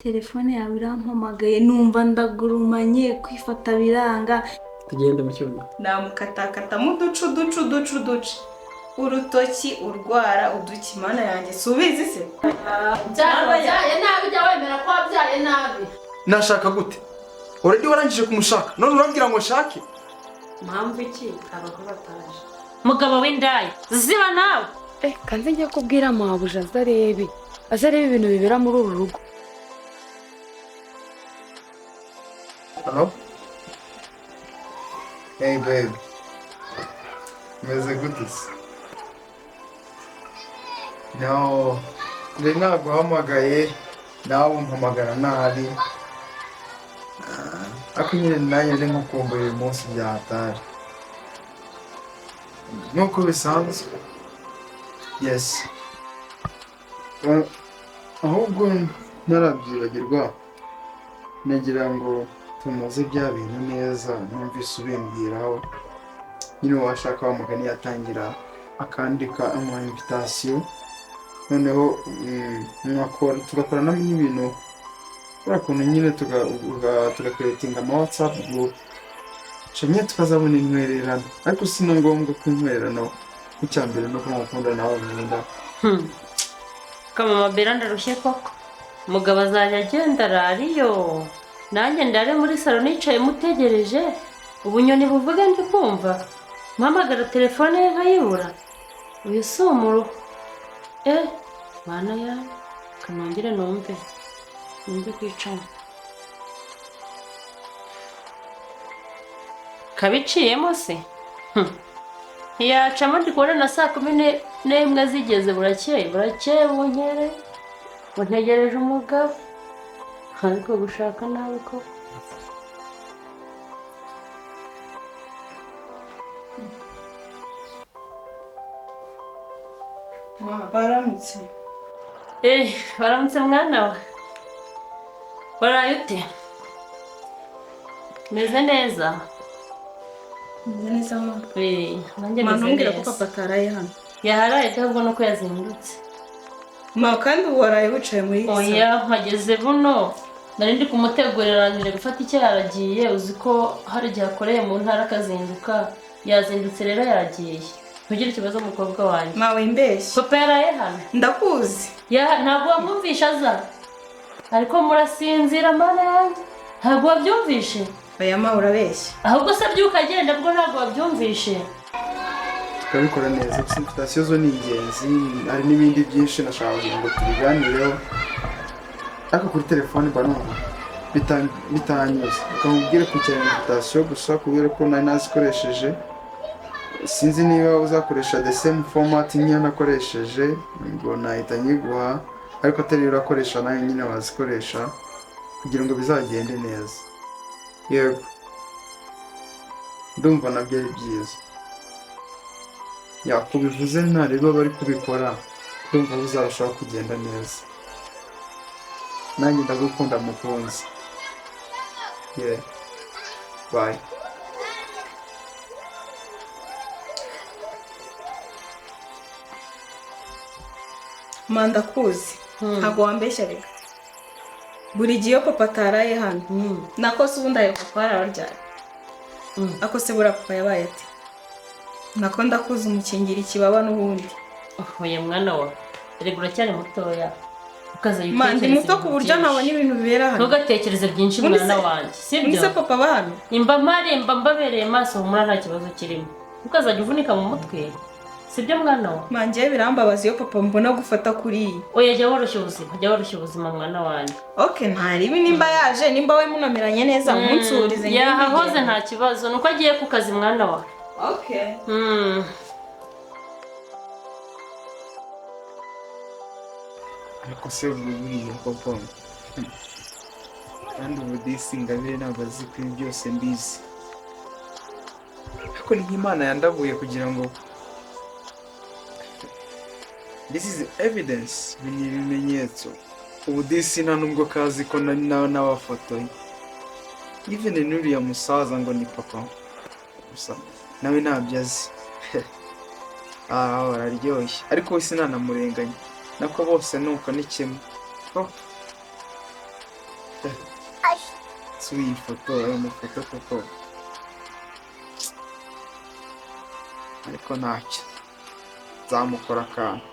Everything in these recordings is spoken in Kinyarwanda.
Telefone yawe irampamagaye numva ndagurumanye kwifata biranga. Tugende mu cyumba. Namukatakatamo uduce urutoki urwara udukimana yanjye subizi se byaye nabi jya wemera ko wabyaye nabi. Nashaka gute? Already warangije kumushaka none urambwira ngo shake. Mpamvu iki abagabo bataje? Mugabo w'indaya ziba nawe. Kanze njya kubwira mabuja azarebe ibintu bibera muri uru rugo. Hello? Hey babe. Meze gute se? No. Naguhamagaye nawe umpamagara nabi. Ako nyine nanjye ndi nkukumbuye uyu munsi byahatari. Nuko bisanzwe. Yes. Ahubwo ntarabyibagirwa. Nagira ngo tunoze bya bintu neza numvise ubimbwiraho. Nyine washaka wa mugani yatangira akandika ama invitation. Noneho tugakora n'ibintu urakuntu nyine tugakeretinga ama WhatsApp group. Canye tukazabona intwererano. Ariko sino ngombwa ko intwererano kucyambere no kumukunda nawe nkunda. Kama mabera ndarushye koko. Mugabo azajya agenda rariyo. Nanjye ndare muri salon nicaye mutegereje. Ubunyoni buvuga ndi kumva. Mpamagara telefone ye nkayibura. Uyu si umuru. Mana ya kanongere numve. Numve kwicana. Kabiciyemo se? Yacamo ndikubona na saa 11 zigeze burakeye bunkere. Ntegereje umugabo. Ariko gushaka nawe ko. baramutse Baramutse mwana wa. Waraye ute? Meze neza. neza mama. Nanjye meze Manongera ko neza. papa ataraye hano. Yaharaye ahubwo nuko yazindutse. Ma kandi waraye wicaye muri iyi Oya mpageze buno. Nari ndi kumutegurira nje gufata icyo yaragiye uzi ko hari igihe akoreye mu ntara akazinduka. Yazindutse rero yagiye. Ntugire ikibazo mukobwa wanjye. mawe imbeshye. Papa yaraye hano. Ndakuzi. Ntabwo wamwumvisha aza. Ariko murasinzira mana yanjye. Ntabwo wabyumvishe. Oya ma urabeshya. Ahubwo se byuka agenda bwo ntabwo wabyumvishe. Tukabikora neza. Invitation zo ni ingenzi. Hari n'ibindi byinshi nashaka ngo tubiganireho. Ariko kuri telefone banumva bitanyuze. Ukamubwira ku cyane invitation gusa kubera ko nari nazikoresheje. Sinzi niba uzakoresha the same format nyine nakoresheje ngo nahita nyiguha ariko atari urakoresha nayo nyine wazikoresha kugira ngo bizagende neza. Yego. Ndumva nabyo ari byiza. Yakubivuze ntareba bari kubikora. Ndumva bizarushaho kugenda neza. Nanjye ndagukunda mukunzi. Yeah. Bye. Manda kuzi. Ntabwo wambeshya reka. Buri gihe papa ataraye hano. Nakose ubundi ayo papa araryari. Akose bura papa yabaye ati. Nako ndakuzi umukingira ikibaba n'ubundi. Oya mwana wa. Regura cyane mutoya. Ukaza Mandi muto ku buryo ntabona ibintu bibera hano. Ntugatekereze byinshi mwana wanjye. Sibyo? Nise papa bano. Imba mbabereye maso humura nta kibazo kirimo. Ukazajya uvunika mu mutwe. Sibyo mwana wa. Mangiye birambabaza iyo papa mbona gufata kuri. Oya jya woroshya ubuzima mwana wanjye. Okay ntaribi nimba yaje nimba we munameranye neza umunsurize njye. Yahahoze nta kibazo nuko agiye ku kazi mwana wa. Okay. Ariko se buriya papa kandi ubu disingabire ntabwo azi ko ibi byose mbizi. Ariko ni Imana yandabuye kugira ngo this is evidence, ni ibimenyetso. Ubu disi nta nubwo kazi ko n'abafotoye. Even n'uriya musaza ngo ni papa gusa nawe ntabyo azi. Bararyoshye ariko we sinanamurenganya nako bose nuko ni kimwe. si iyi foto ayo mafoto koko ariko ntacyo nzamukora akantu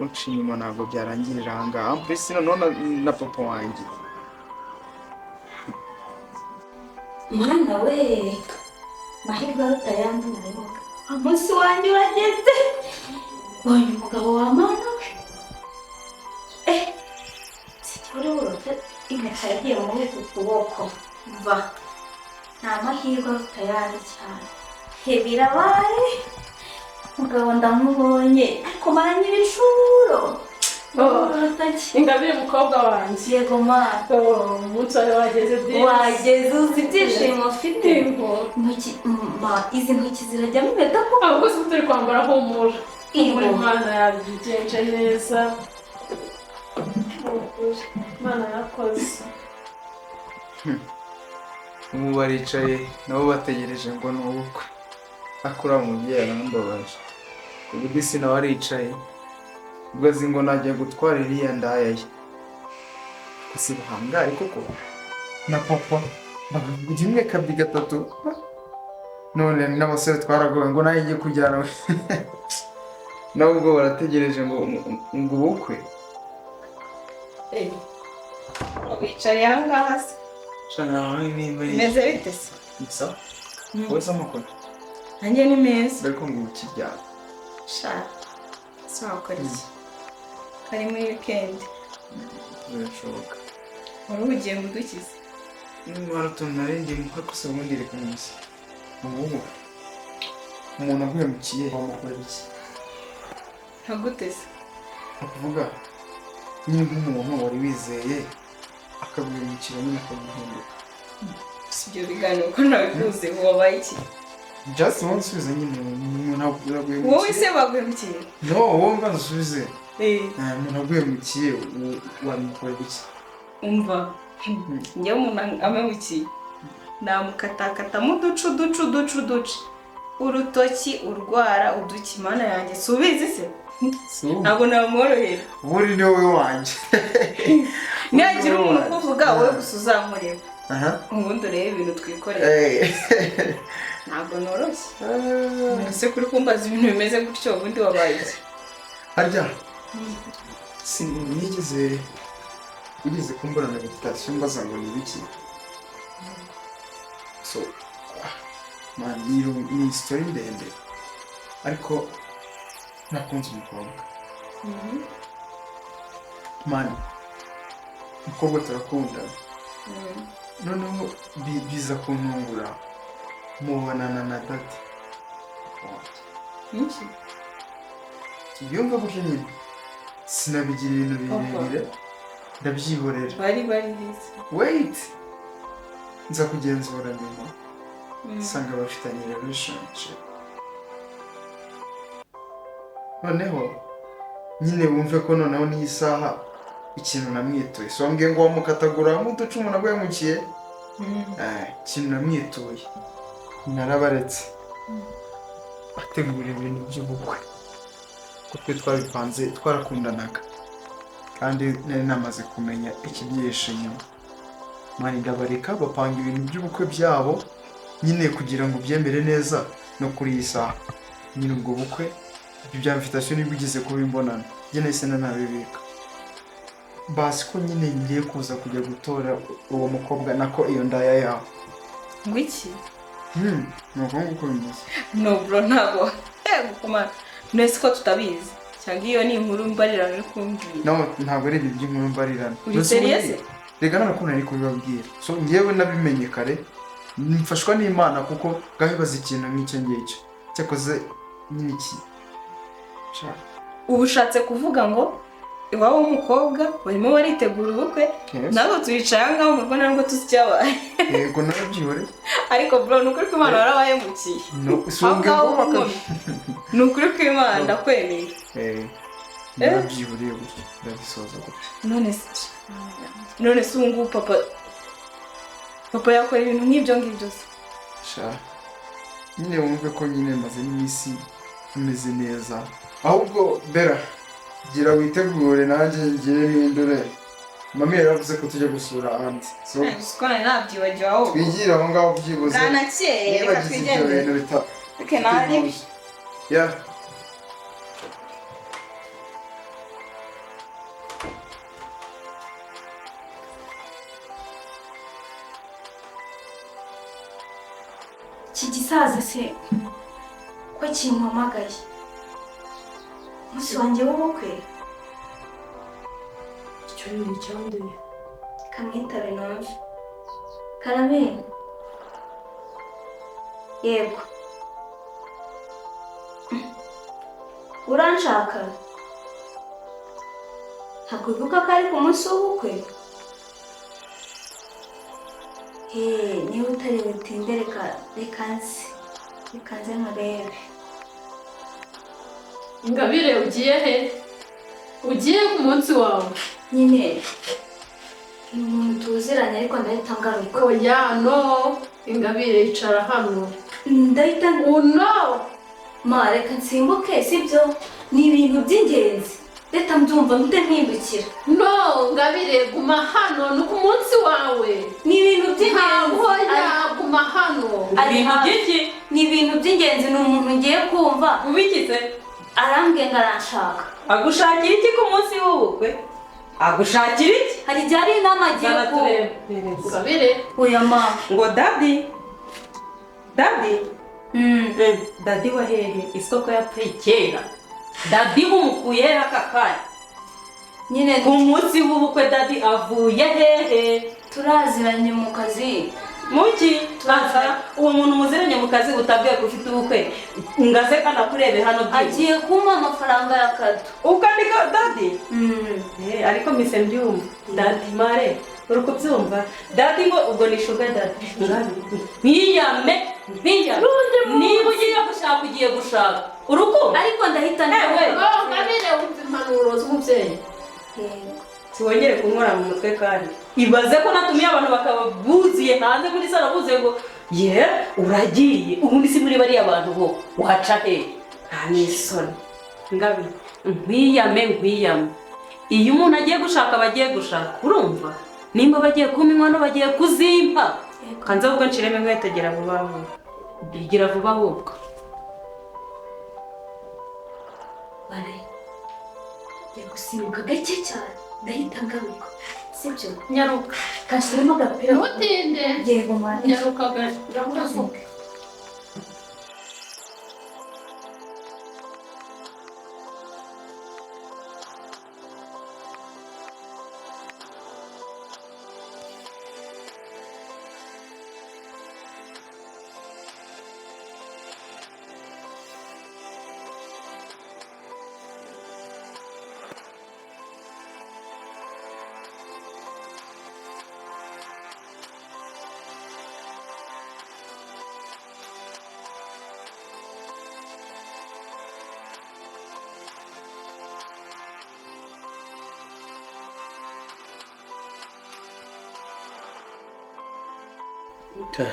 uca inyuma ntabwo byarangirira ahangaha mbese noneho na papa wanjye mwana we mahirwe arutayandi nayo umunsi wanjye urageze wonye umugabo wa mana we sikore urote impeta yagiye muri uku kuboko mva nta mahirwe arutayandi cyane birabaye mugabo ndamubonye ariko maranye ibicuro ingabire mukobwa wanjye yego mana umunsi wari wageze wageze uzi ibyishimo ufite intoki izi ntoki zirajyamo impeta ko ahubwo si turi kwambara humura muri mwana yabigenje neza mwana yakoze ubu baricaye nabo bategereje ngo ni ubukwe akura umubyeyi arambabaje ubu disi nawe aricaye ubwo azi ngo najya gutwara iriya ndaya ye gusa bahangare koko na papa rimwe kabiri gatatu none n'abasore twaragowe ngo nawe njye kujyana nabo ubwo barategereje ngo ubukwe wicaye ahangaha se meze bite se bisa wese amakuru nanjye ni meza ariko ngo ukiryama sha se wakora iki kari muri wikendi birashoboka wari ugiye ngo udukize hari utuntu narindi ariko se ubundi reka neza ubu umuntu aguhemukiye bamukorera iki ntaguteze akuvuga nyine nk'umuntu wari wizeye akaguhemukira nyine akaguhinduka si ibyo biganiro ko nabivuze wabaye iki just one subiza nyine umuntu aguhemukiye wowe se baguhemukiye no wowe mbanza usubize umuntu aguhemukiye wamukorera iki umva njyewe umuntu amemukiye namukatakatamo uduce urutoki urwara udukimana yanjye si ubizi se ntabwo namworohera buri ni wowe wanjye nihagira umuntu ukuvuga wowe gusa uzamureba ubundi urebe ibintu twikorera ntabwo noroshye ese kuri kumbaza ibintu bimeze gutyo ubundi wabaye iki harya sinigeze ugeze kumbura na meditasiyo mbaza ngo ni ibiki so man ni story ndende ariko nakunze umukobwa man umukobwa turakunda noneho biza kuntungura mubonana na dati yumva gutyo nyine sinabigira ibintu birebire ndabyihorera bari bizi wait nza kugenzura nyuma nsanga bafitanye relationship noneho nyine wumve ko noneho n'iyi saha ikintu namwituye so mbwiye ngo wamukatagura nk'uduce umuntu aguhemukiye ikintu namwituye narabaretse ategura ibintu by'ubukwe kuko twabipanze twarakundanaga kandi nari namaze kumenya ikibyihishe inyuma mani ndabareka bapanga ibintu by'ubukwe byabo nyine kugira ngo byemere neza no kuri iyi saha nyine ubwo bukwe ibyo bya invitation nibwo ugeze kuba imbonano njye nahise nanabibika basi ko nyine ngiye kuza kujya gutora uwo mukobwa nako iyo ndaya yawe ngo iki ni uko nguko bimeze no bro ntabwo gukomana nese ko tutabizi cyangwa iyo ni inkuru mbarirano uri kumbwira no ntabwo ari ibintu by'inkuru mbarirano uri serious rega narakunda ari kubibabwira so ngewe nabimenye kare mfashwa n'Imana kuko gahibaza ikintu nk'icyo ngicyo cyakoze nyine iki ubu ushatse kuvuga ngo iwabo w'umukobwa barimo baritegura ubukwe ntabwo turicaye aha ngaho mu Rwanda nubwo tuzi icyabaye yego narabyihore ariko bro ni ukuri ko Imana warabahemukiye ni ukuri ko Imana ndakwemeye narabyihoreye gutya ndabisoza gutya none se ubu ngubu papa yakora ibintu nk'ibyo ngibyo se nyine wumve ko nyine maze n'iminsi imeze neza ahubwo bera gira witegure nanjye ngire mpindure mami yari yavuze ko tujya gusura ahandi so sikone nabyibagiwe ahubwo twigire aho ngaho byibuze bwanakeye reka nibagize ibyo twigendere bintu bita reka nari ya iki gisaza se ko kimpamagaye umunsi wanjye w'ubukwe icyo ni icyanduye. kamwitabe numve karame yego uranshaka ntabwo wibuka ko ari ku munsi w'ubukwe niba utari butinde reka nze nkurebe Ingabire ugiye he? Ugiye ku munsi wawe? nyine ni umuntu tuziranye ariko ndahita ngaruka Oya no, Ingabire icara hano. ndahita No! ma reka nsimbuke sibyo ni ibintu by'ingenzi reka mbyumva mpite mpindukira No, Ingabire guma hano ni ku munsi wawe. ni ibintu by'ingenzi Oya guma hano. ibintu by'iki ni ibintu by'ingenzi ni umuntu ngiye kumva ubikize arambwiye ngo aranshaka agushakira iki ku munsi w'ubukwe agushakira iki hari igihe ari inama agiye zana kumva turebereze Ingabire oya ma ngo dadi dadi wa hehe isoko yapfuye kera dadi umukuye hehe aka kanya nyine ku munsi w'ubukwe dadi avuye hehe turaziranye mu kazi muki asa uwo muntu muziranye mu kazi utabwiye ko ufite ubukwe ngaze kana kurebe hano byinshi agiye kumpa amafaranga y'akato ukandika dadi ariko mise mbyumva dadi mare uri kubyumva dadi ngo ubwo ni sugar dadi ntiyame niba ugiye gushaka urukundo ariko ndahita Oh, Ingabire wumva impanuro z'umubyeyi. siwongere kunkora mu mutwe kandi ibaze ko natumiye abantu bakaba buzuye hanze muri salo buzuye ngo ye uragiye ubundi si muri bariya bantu bo waca he nta n'isoni ngabi nkwiyame iyo umuntu agiye gushaka bagiye gushaka urumva nimba bagiye kumpa inkono bagiye kuzimpa kanze ahubwo nshiremo inkweto gira vuba ahubwo bare ngiye gusimbuka gake cyane ndahita ngaruka sibyo Nyaruka. kashyiramo agapira Ntutinde. yego mwana Nyaruka uramuka.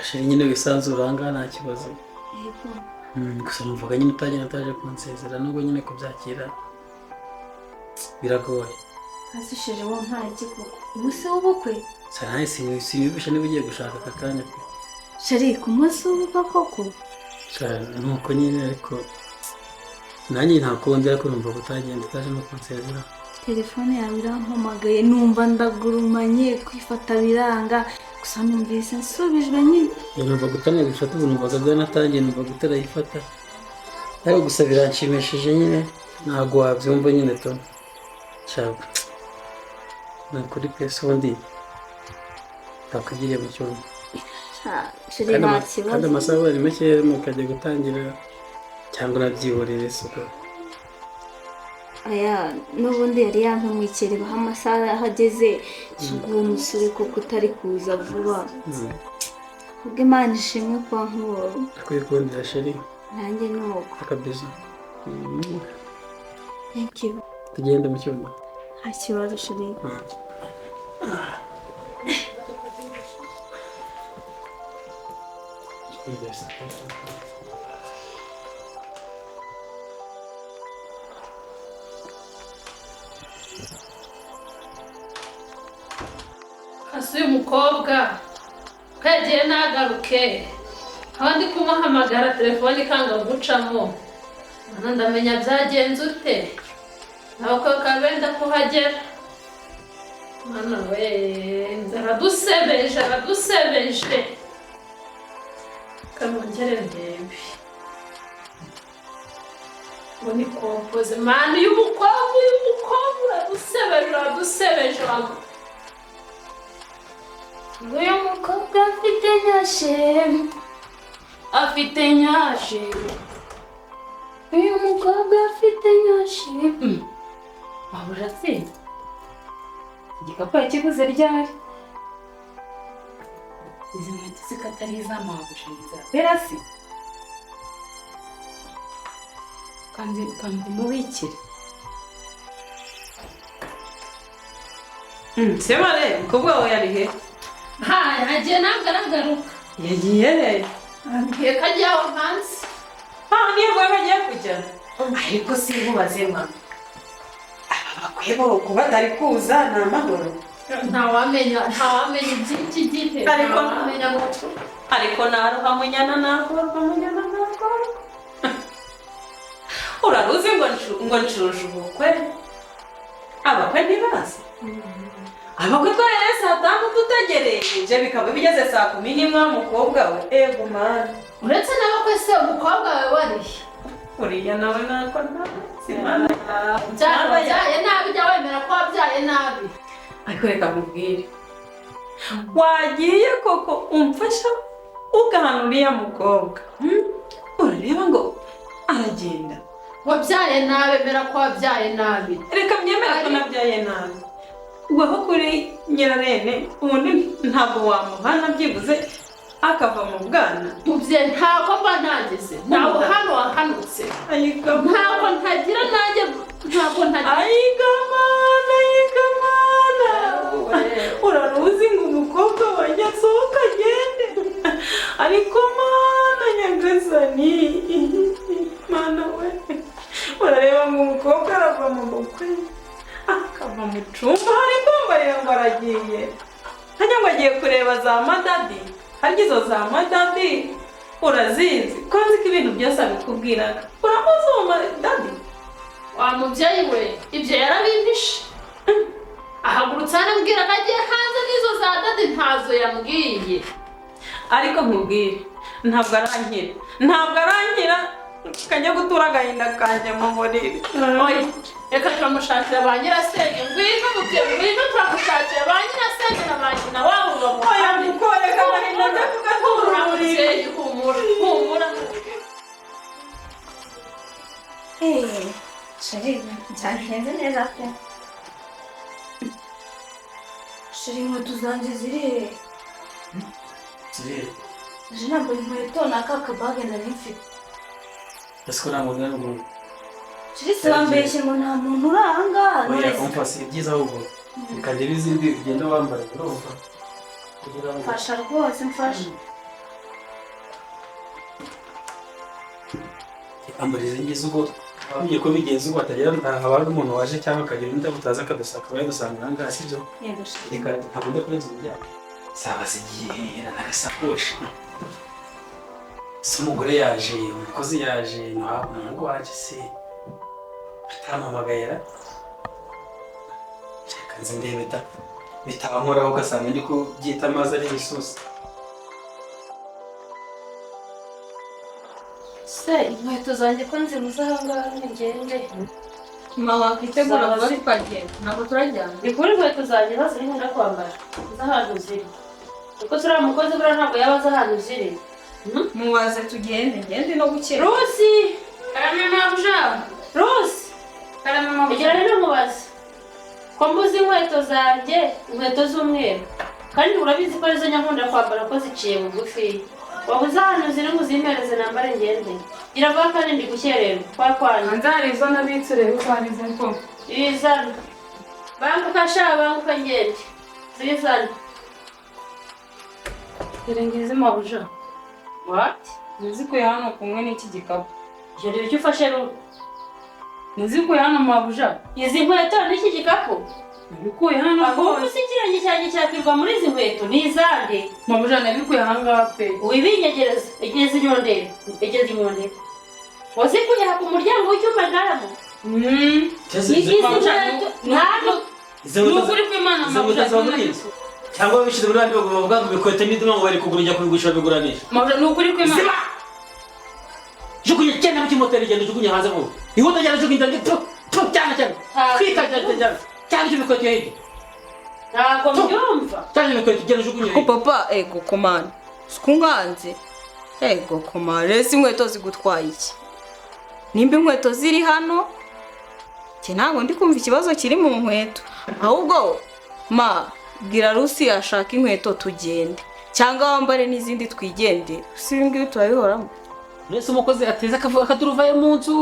Sheri nyine wisanzura ahangaha nta kibazo. yego Gusa numvaga nyine utaje kunsezera nubwo nyine kubyakira biragoye. kasishije wo nta kikuko umunsi w'ubukwe Sanaye sinibisha niba ugiye gushaka aka kanya pe. sheri ku munsi w'ubukwe koko Nuko nyine ariko nanjye ntakundi ariko numva utagenda utaje no kunsezera. telefone yawe irampamagaye numva ndagurumanye kwifata biranga gusa numvise nsubijwe nyine Numva gutangira gufata ubu numvaga bwanatangiye numva gutarayifata. Ariko gusa biranshimishije nyine ntabwo wabyumva nyine to. Cyaba. Nakuri pesa ubundi takugiriye mu cyumba. sheri nta Kandi kibazo amasaha ari make mukajya gutangira cyangwa nabyihorere isuku. aya n'ubundi yari yampamwikiriyeho amasaha ahageze uwo musore koko utari kuza vuba ubwo imana ishimwe kuba nk'uwo Kwikundira sheri nanjye ni uko akabizo. thank you Tugende mu cyumba. nta kibazo sheri asuye umukobwa kagiye nagaruke nkaba ndi kumuhamagara telefone ikanga gucamo none ndamenya byagenze ute abakobwa benda kuhagera mwana we aradusebeje kamongere ndebe ngo ni kompoze mani y'umukobwa uradusebeje uyu mukobwa afite nyashe uyu mukobwa afite nyashe Mabuja se igikapu yakiguze ryari? Izi nkweto zikatari iz'amabuja nzapera se kandi mubikire. Semare umukobwa wawe yari he? yagiye ntabwo aragaruka Yagiye he? ambwiye ko agiye aho hanze Niyo mwaba agiye kujya ariko sinkubaze mama bakwiye bo kuba batari kuza ni amahoro ntawamenya iby'iki gihe ariko naruha munyana uraruzi ngo nshuje ubukwe abakwe ntibazi abakwe twahere saa tanu dutegereje bikaba bigeze saa 11 mukobwa we ego mani uretse n'abakwe se umukobwa wawe warihe uriya nawe nako simana byaye nabi jya wemera ko wabyaye nabi ariko reka mubwire wagiye koko umfasha ugahana uriya mukobwa urareba ngo aragenda wabyaye nabi emera ko wabyaye nabi reka myemera ko nabyaye nabi weho kuri nyirarene ubundi ntabwo wamuhana byibuze akava mu bwana mubyeyi ntabwo mba ntagize ntabwo hano wahanutse ntabwo ntagira nanjye ntabwo ntagira ayigamana uraruzi ngo umukobwa wanjye asohoka agende ariko mana nyagasani mana we urareba ngo umukobwa arava mu bukwe akava mu cumba hari kwambarira ngo aragiye hajya ngo agiye kureba za madadi harya izo za madadi urazizi ko nzi ko ibintu byose abikubwiraga uramuzi uwo madadi wa mubyeyi we ibyo yarabimpishe ahagurutse arambwira ko agiye hanze n'izo za dadi ntazo yambwiye ariko nkubwire ntabwo arankira kajya gutura agahinda kanjye mu buriri reka turamushakira ba nyirasenge ngwino turamushakira ba nyirasenge na ba nyina wabo bamuhane mukoreka agahinda njya kugatura mu buriri humura sheri byagenze neza pe sheri inkweto zanjye ziri ejo ntabwo inkweto na ka kabage nari mfite ese ko ntabwo ndari umuntu sheri se wambeshye ngo nta muntu uri aha ngaha oya kompasi ni byiza ahubwo ukajya bizindi ugenda wambara urumva mfasha rwose mfasha ambariza ngize ubwo wamenye ko bigenze ubwo hatagira haba hari umuntu waje cyangwa akagira undi utaza akadusaka akaba yadusanga aha ngaha sibyo reka ntabwo njya kurenza umuryango zaba zigiye n'agasakoshi se umugore yaje umukozi yaje umuhungu waje se atampamagayera reka nzi ndebe bitaba nkoraho ugasanga ndi kubyita amazi ari isosi se inkweto zanjye ko nzibuze aha ngaha ngende mama wakwitegura vuba tukagenda ntabwo turajyana ni kuri inkweto zanjye zose nkunda kwambara uzi ahantu ziri kuko turiya mukozi buriya ntabwo yaba azi ahantu ziri mubaze tugende ngende no gukira rusi karame mabuja rusi karame mabuja igira rero mubaze ko mbuze inkweto zanjye inkweto z'umweru kandi urabizi ko arizo nyakunda kwambara ko ziciye bugufi wabuze ahantu ziri ngo uzimereze nambare ngende gira vuba kandi ndi gukererwa kwa kwanyu hanze hari izo nabitse rero uzarize ko izana banguka banguka ngende zizana ngize mabuja what nizikuye hano kumwe n'iki gikapu jeri icyo ufashe ru nizikuye hano mabuja izi nkweto n'iki gikapu Nabikuye hano ahubwo hose. se ikirenge cyanjye cyakirwa muri izi nkweto ni izande. Mabuja nabikuye ahangaha pe. Wibinyegereza egeza inyondera egeza inyondera. Wazikuye aha ku muryango w'icyumba ndaramo. Izi nkweto ntabwo Nukuri kw'Imana mabuja cyangwa babishyize muri bandi bavuga ngo bikwete n'iduma ngo bari kugura ujya kubigurisha babigurisha. Mabuja nukuri kw'Imana. Jugunya cyane mu kimoteri genda jugunya hanze mu. Ihuta cyane jugunya ndetse cyane cyane. Kwika cyane. Cyane bikwete hirya. ntabwo mbyumva. Cyane bikwete genda jugunya. Ko papa ego komana. Sikunganze. Ego komana. Rese inkweto zigutwaye iki? Nimba inkweto ziri hano ntabwo ndi kumva ikibazo kiri mu nkweto. Ahubwo ma bwira Rusi ashaka inkweto tugende cyangwa wambare n'izindi twigende. Si ibingibi turabihoramo. Nese umukozi ateza akaduruvaye mu nzu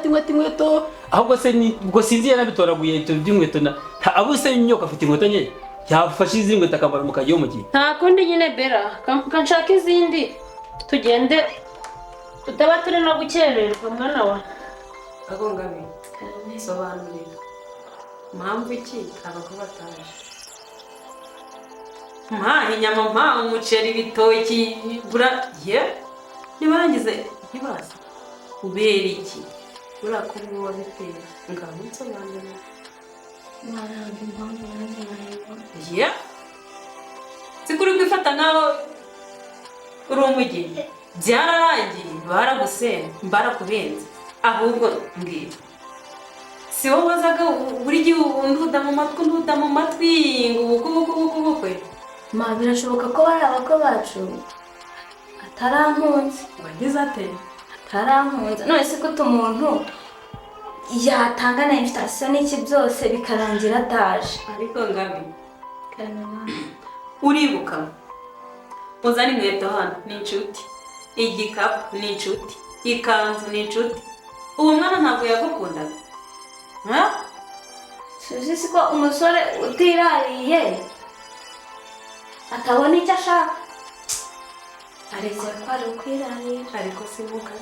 inkweto ahubwo se ni ubwo sinzi yarabitoraguye ibyo by'inkweto na abo se nyoka afite inkweto nye yafashe izi nkweto akamara mu kagiye mu gihe. Nta kundi nyine Bera kanshaka izindi tugende tutaba turi no gukererwa mwana wa. Agongabe. Sobanurira. Mpamvu iki abagabo bataje? Inyama umuceri ibitoki bura ye nibarangize ntibaza kubera iki bura kuri wowe wabiteye ngaho nsobanurira ntabwo impamvu nanjye naheba. ye sikuri kwifata nkaho uri umugeni byararangiye baragusenya barakubenze ahubwo mbwira si wowe wazaga buri gihe nduda mu matwi ngo ubukwe Ma birashoboka ko bari abakwe bacu atarankunze. wagize ate Atarankunze. None se ko umuntu yatanga na invitation n'iki byose bikarangira ataje. ariko ngabi uribuka uzana inkweto hano ni inshuti igikapu ni inshuti ikanzu ni inshuti uwo mwana ntabwo yagukundaga Suzi siko umusore utirariye atabona icyo ashaka. Areze ko ari ukwirarira. ariko simuka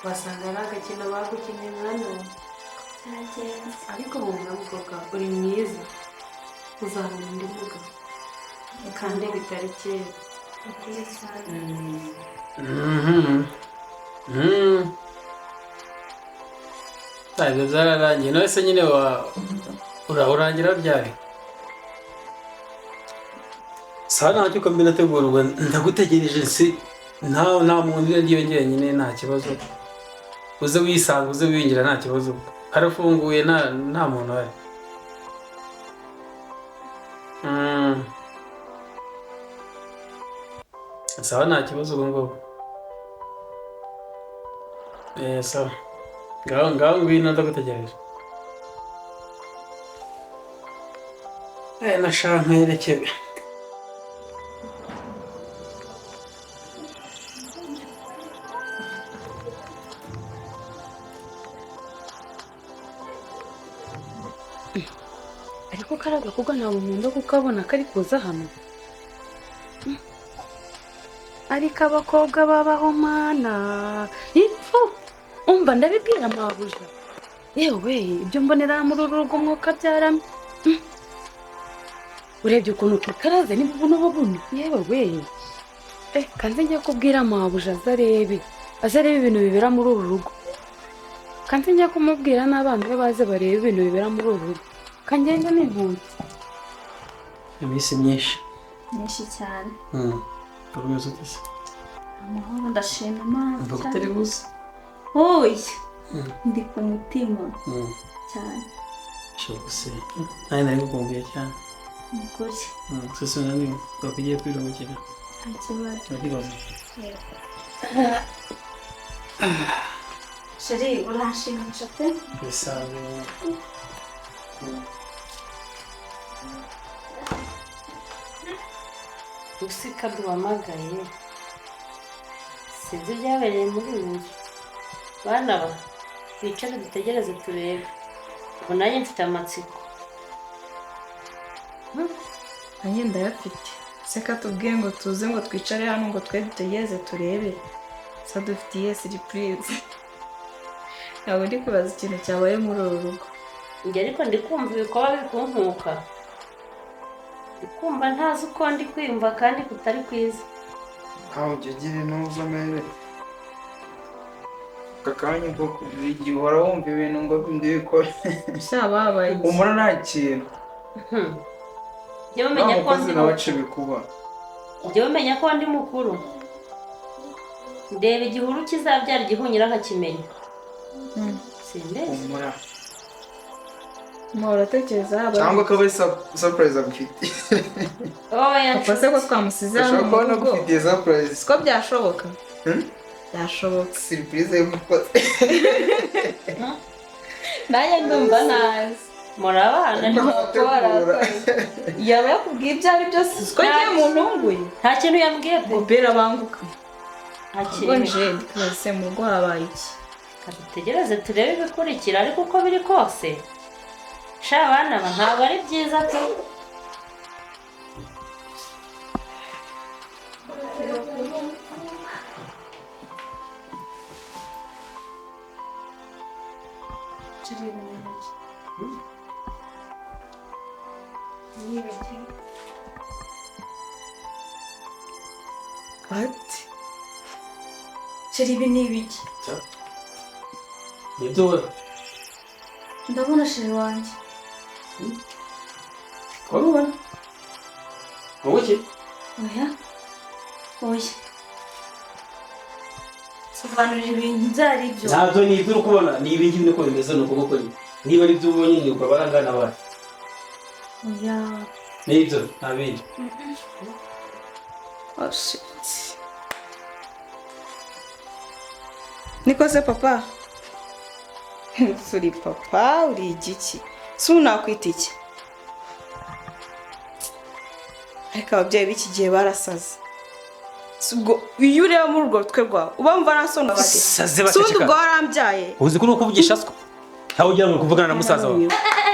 wasanga ari agakino bagukinnye mwana Byagenze. ariko mu mukobwa uri mwiza uzabona undi mugabo kandi bitari kera Ukuri cyane. Ibyo byararangiye nawe se nyine urangira ryari? Sawa ntacyo uko mbinategurwa ndagutegereje si nta muntu uriyo njyenyine nta kibazo uze wisanga uze winjira nta kibazo harafunguye nta muntu uhari. Sawa nta kibazo ubwo ngubwo. Sawa ngaho ngwino ndagutegereje. Nashaka nkwerekebe. ariko karaga kuko ntabwo nkunda kukabona kari kuza hano. Ariko abakobwa babaho mana ipfu umva ndabibwira mabuja yewe ibyo mbonera muri uru rugo mwuka byaramye. Urebye ukuntu tukaraze ni buno buno yewe we kanze njya kubwira mabuja azarebe ibintu bibera muri uru rugo. Kanze njya kumubwira n'abana be baze barebe ibintu bibera muri uru rugo. Kangenda n'impunzi. Iminsi myinshi. Nyinshi cyane. Urumezo utese. Amahoro ndashima Imana. Mvuga utari buze. Oya. Ndi ku mutima. Cyane. Shobora se. Nari nari gukumbuye cyane. Ukuri. Sose nani bakugiye kwiruhukira. Ikibazo. Sheri uranshimisha pe? Bisabe. Usika duhamagaye sinzi ibyabereye muri iyi nzu. Bana ba twicare dutegereze turebe. Ubu nanjye mfite amatsiko. Nanjye ndayafite. Seka tubwiye ngo tuze ngo twicare hano ngo twe dutegereze turebe. Sa dufitiye surprise. Ntabwo ndi kubaza ikintu cyabaye muri uru rugo. njye ariko ndi kumva ibikoba biri kunkuka, ndi kumva ntazi uko ndi kwiyumva kandi kutari kwiza. aho ujya ugira intuza mere aka kanya ubwo buri gihe uhora wumva ibintu ngo ndibikore sha babaye umura nta kintu Njyewe umenya ko ndi nabace bikuba Njyewe umenya ko ndi mukuru. Ndeba igihuru kizabyara igihunyira nkakimenya. Simbese. umura mpora tekereza cyangwa ko ari surprise agufite Oya. papa se ko twamusize hano ushobora mu kubona rugo gufitiye surprise ko byashoboka Hmm? byashoboka surprise y'umukozi nanjye ndumva nazi Murabana yaba yakubwiye ibyo ari byo si ko ngiye mu ntunguye nta kintu yambwiye pe. ubera banguka Nta ubwo kintu. nje tubaze mu rugo habaye iki Dutegereze turebe ibikurikira ariko uko biri kose. Sha abana ba ntabwo ari byiza pe. ati sheri ibi ni ibiki nibyo we ndabona sheri wanjye. wari ubona wowe iki Oya. Oya. Sobanurira ibintu ibyo ari byo. ntabyo ni ibyo uri kubona ni ibi ngibi niko bimeze ni ukuboko nyine niba ari ibyo ubonye ni uko barangana abana Oya. ni ibyo nta bindi oh shit niko se papa uri papa uri igiki si unakwita iki ariko ababyeyi b'iki gihe barasaze si ubwo iyo ureba muri urwo rutwe rwawe uba wumva nasona bate Saze si undi baceceka. ubwo warambyaye uzi ko uri kuvugisha siko ntawe ugira ngo uri kuvugana na musaza wawe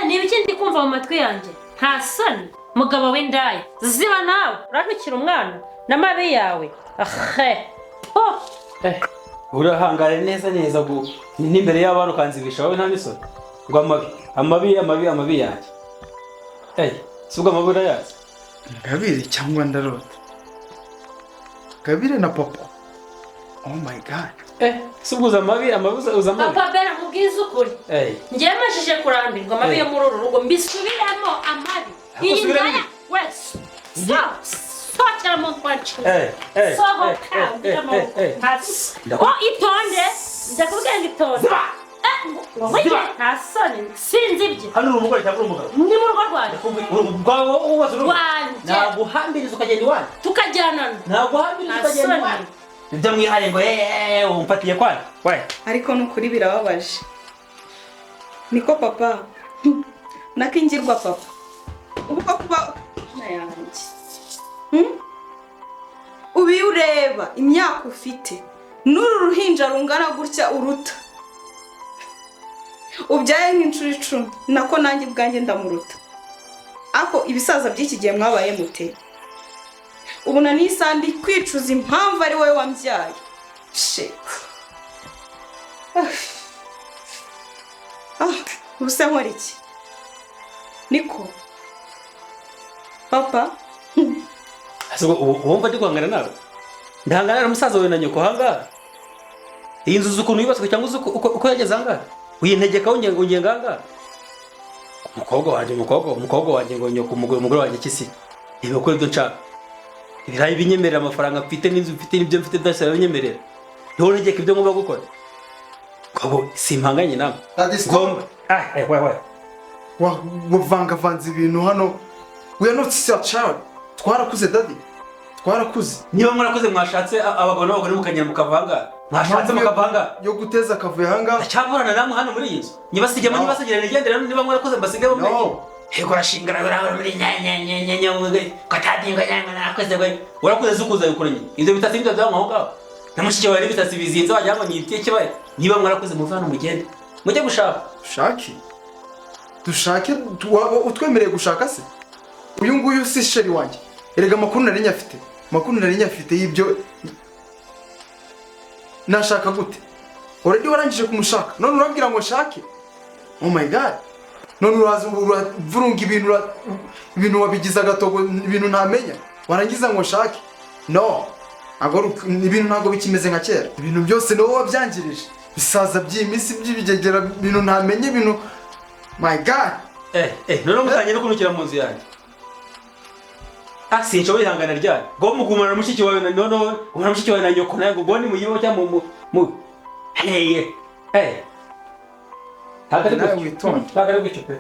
Ni ibiki ndi kumva mu matwi yanjye? Nta soni. Mugabo w'indaya. Ziba nawe. Urantukira umwana n'amabi yawe. Ahe. Oh. urahangaye neza neza ngo n'imbere y'abana ukanzigisha wowe nta n'isoni ngo amabi yanjye si ubwo amabi urayazi Gabire cyangwa ndarota Gabire na papa oh my god si ubwo uza amabi uza amabi Papa bera mubwiza ukuri. Ngiye majije kurambirwa amabi yo muri uru rugo mbisubiremo amabi. Iyi ndaya wese. Sohokera mu kwacu. Sohoka. Oh itonde. Ndakubwira ngo itonde. Wowe nta soni sinzi ibyo. hano uri umugore cyangwa uri umugabo Ni mu rugo rwanjye. ubwawe ubaza urugo Wanjye. naguhambiriza ukagenda iwanyu Tukajyana. naguhambiriza ukagenda iwanyu ibyo mwihariye ngo umfatiye kwanyu wayi ariko nukuri birababaje niko papa nakingirwa papa ubwo kuba nayanjye ubi ureba imyaka ufite n'uru ruhinja rungana gutya uruta ubyaye nk'inshuro 10 nako nanjye ubwanjye ndamuruta ako ibisaza by'iki gihe mwabaye mute ubu na nisandi kwicuza impamvu ari wowe wambyaye shit ubuse nkora iki niko papa wumva ndi guhangana nawe ndahangana n'umusaza wawe na nyoko ahangaha iyi nzu uzi ukuntu yubatswe cyangwa uzi uko yageze ahangaha uyintegeka ungenga ahangaha umukobwa wanjye ngo nyoko umugore wanjye kisi ntibakore ibyo nshaka ibirayi binyemerera amafaranga mfite n'inzu mfite n'ibyo mfite byose binyemerera niho ntegeka ibyo ngomba gukora ngo simpanganye nawe ngomba wavangavanze ibintu hano we are not still a child twarakuze daddy twarakuze niba mwarakuze mwashatse abagabo n'abagore mukagenda mukavanga mwashatse mukavanga yo guteza akavuye ahangaha cyavurana namwe hano muri iyi nzu nibasigemo nibasigire nigendera niba mwarakuze mbasigaho muri iyi hego rashingana biraho muri nyanya katadinga nyanga nakoze we warakuze zukuza yukuranye ibyo bitasi byo byaho ngaho namushike wari bitasi bizinze wajya ngo nyibye kibaye niba mwarakuze muvana mugende mujye gushaka dushake utwemereye gushaka se uyu nguyu si sheri wanjye erega amakuru nari nyafite y'ibyo nashaka gute already warangije kumushaka none urambwira ngo nshake oh my god none uraza uravurunga ibintu wabigize agatogo, ibintu ntamenya warangiza ngo nshake. No, ibintu ntabwo bikimeze nka kera. Ibintu byose niwo wabyangirije, bisaza by'iminsi by'ibigegera, ibintu ntamenye, ibintu my god. None mutangiye no kunukira mu nzu yanjye. Sinshobora ihangana ryari ngo mugumana mushiki wawe na none umwana mushiki wawe na nyoko nayo ngo ni muyibo cyangwa mu Tagari witonda. Tagari wicupe.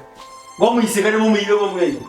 Ngo muyisigane mu muyibo mwenye.